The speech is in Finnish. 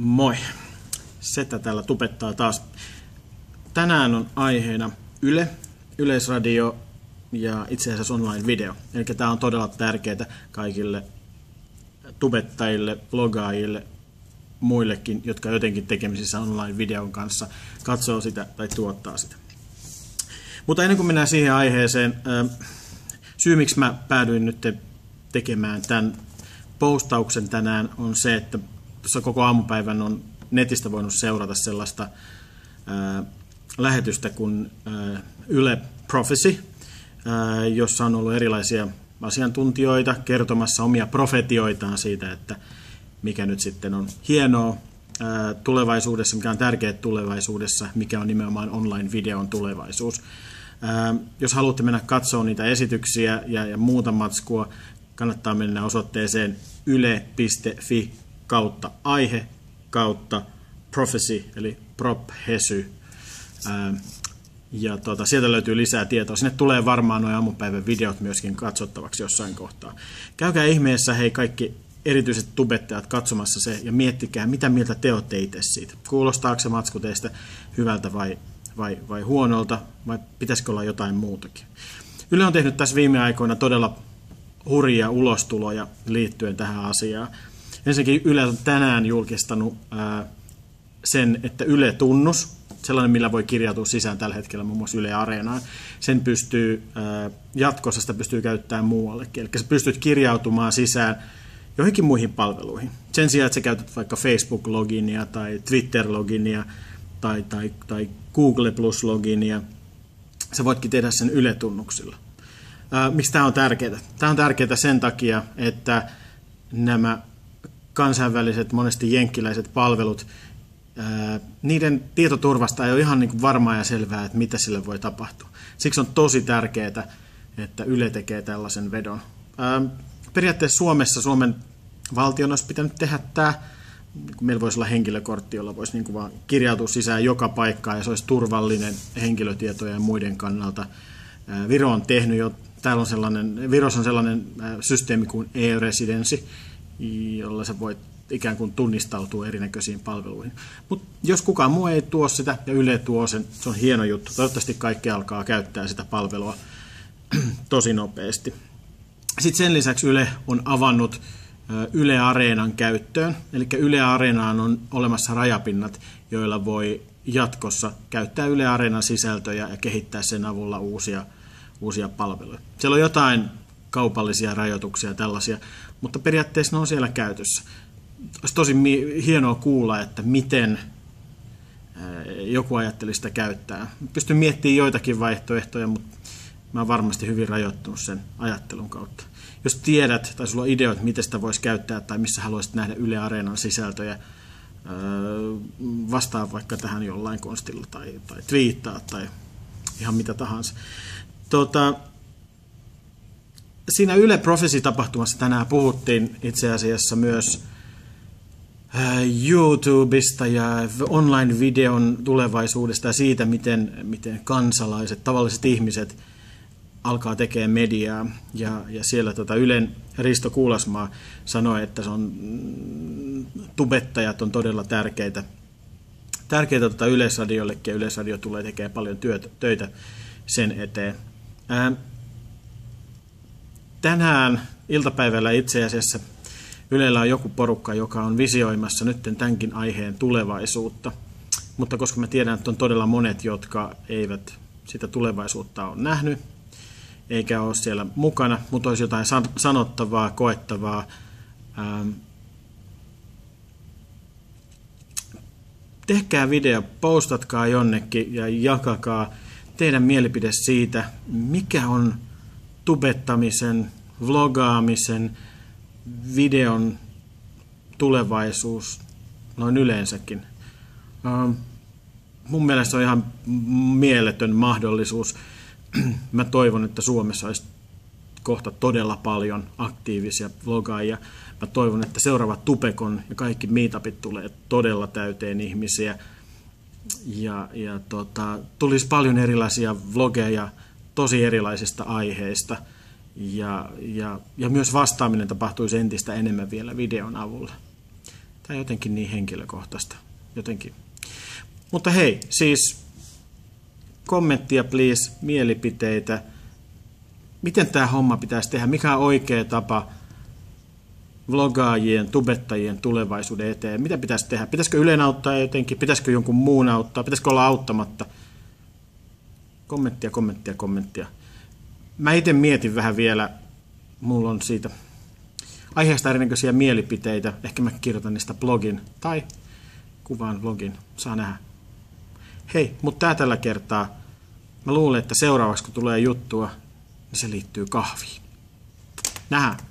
Moi! Setä täällä tubettaa taas. Tänään on aiheena Yle, Yleisradio ja itse asiassa online-video. Eli tämä on todella tärkeää kaikille tubettajille, blogaajille, muillekin, jotka jotenkin tekemisissä online-videon kanssa katsoo sitä tai tuottaa sitä. Mutta ennen kuin mennään siihen aiheeseen, syy miksi mä päädyin nyt tekemään tämän postauksen tänään on se, että tuossa koko aamupäivän on netistä voinut seurata sellaista lähetystä kuin Yle Prophecy, jossa on ollut erilaisia asiantuntijoita kertomassa omia profetioitaan siitä, että mikä nyt sitten on hienoa tulevaisuudessa, mikä on tärkeää tulevaisuudessa, mikä on nimenomaan online-videon tulevaisuus. Jos haluatte mennä katsomaan niitä esityksiä ja muuta matskua, kannattaa mennä osoitteeseen yle.fi/aihe/prophecy, eli prophesy. Ja sieltä löytyy lisää tietoa. Sinne tulee varmaan nuo aamupäivän videot myöskin katsottavaksi jossain kohtaa. Käykää ihmeessä hei kaikki erityiset tubettajat katsomassa se ja miettikää, mitä mieltä te olette itse siitä. Kuulostaako se matsku teistä hyvältä vai huonolta, vai pitäisikö olla jotain muutakin. Yle on tehnyt tässä viime aikoina todella hurjia ulostuloja liittyen tähän asiaan. Ensinnäkin Yle on tänään julkistanut sen, että Yle-tunnus, sellainen millä voi kirjautua sisään tällä hetkellä muun muassa Yle Areenaan, sen pystyy jatkossa sitä pystyy käyttämään muuallekin. Eli sä pystyt kirjautumaan sisään joihinkin muihin palveluihin. Sen sijaan, että sä käytät vaikka Facebook-loginia tai Twitter-loginia tai Google Plus-loginia, sä voitkin tehdä sen Yle-tunnuksilla. Miksi tämä on tärkeää? Tämä on tärkeää sen takia, että nämä kansainväliset, monesti jenkkiläiset palvelut, niiden tietoturvasta ei ole ihan niin kuin varmaa ja selvää, että mitä sille voi tapahtua. Siksi on tosi tärkeää, että Yle tekee tällaisen vedon. Periaatteessa Suomen valtion olisi pitänyt tehdä tämä. Meillä voisi olla henkilökortti, jolla voisi niin kuin vaan kirjautua sisään joka paikkaan ja se olisi turvallinen henkilötietojen ja muiden kannalta. Viro on tehnyt jo, Virossa on sellainen systeemi kuin e-residenssi, jolla sä voit ikään kuin tunnistautua erinäköisiin palveluihin. Mutta jos kukaan muu ei tuo sitä ja Yle tuo sen, se on hieno juttu. Toivottavasti kaikki alkaa käyttää sitä palvelua tosi nopeasti. Sitten sen lisäksi Yle on avannut Yle Areenan käyttöön. Eli Yle Areenaan on olemassa rajapinnat, joilla voi jatkossa käyttää Yle Areenan sisältöjä ja kehittää sen avulla uusia palveluja. Siellä on jotain kaupallisia rajoituksia tällaisia, mutta periaatteessa ne on siellä käytössä. Olisi tosi hienoa kuulla, että miten joku ajattelisi sitä käyttää. Pystyn miettimään joitakin vaihtoehtoja, mutta mä oon varmasti hyvin rajoittunut sen ajattelun kautta. Jos tiedät tai sulla on ideoita, miten sitä voisi käyttää tai missä haluaisit nähdä Yle Areenan sisältöjä, vastaa vaikka tähän jollain konstilla tai twiittaa tai ihan mitä tahansa. Siinä Yle Prophecy-tapahtumassa tänään puhuttiin itse asiassa myös YouTubesta ja online-videon tulevaisuudesta ja siitä, miten kansalaiset, tavalliset ihmiset alkaa tekemään mediaa. Ja siellä Ylen Risto Kuulasmaa sanoi, että tubettajat on todella tärkeitä Yleisradiollekin ja Yleisradio tulee tekemään paljon töitä sen eteen. Tänään iltapäivällä itse asiassa Ylellä on joku porukka, joka on visioimassa nyt tämänkin aiheen tulevaisuutta, mutta koska mä tiedän, että on todella monet, jotka eivät sitä tulevaisuutta ole nähnyt, eikä ole siellä mukana, mutta olisi jotain sanottavaa, koettavaa. Tehkää video, postatkaa jonnekin ja jakakaa teidän mielipide siitä, mikä on tubettamisen, vlogaamisen, videon tulevaisuus noin yleensäkin. Mun mielestä on ihan mieletön mahdollisuus. Mä toivon, että Suomessa olisi kohta todella paljon aktiivisia vlogaajia. Mä toivon, että seuraavat Tubekon ja kaikki meetupit tulee todella täyteen ihmisiä. Tulisi paljon erilaisia vlogeja tosi erilaisista aiheista. Ja myös vastaaminen tapahtuisi entistä enemmän vielä videon avulla. Tai jotenkin niin henkilökohtaista. Jotenkin. Mutta hei, siis kommenttia please, mielipiteitä. Miten tämä homma pitäisi tehdä? Mikä on oikea tapa vlogaajien, tubettajien tulevaisuuden eteen? Mitä pitäisi tehdä? Pitäisikö Ylen auttaa jotenkin? Pitäisikö jonkun muun auttaa? Pitäisikö olla auttamatta? Kommenttia. Mä itse mietin vähän vielä. Mulla on siitä aiheesta erinäköisiä mielipiteitä. Ehkä mä kirjoitan niistä blogin tai kuvaan blogin. Saa nähdä. Hei, mutta tää tällä kertaa. Mä luulen, että seuraavaksi kun tulee juttua, niin se liittyy kahviin. Nähdään.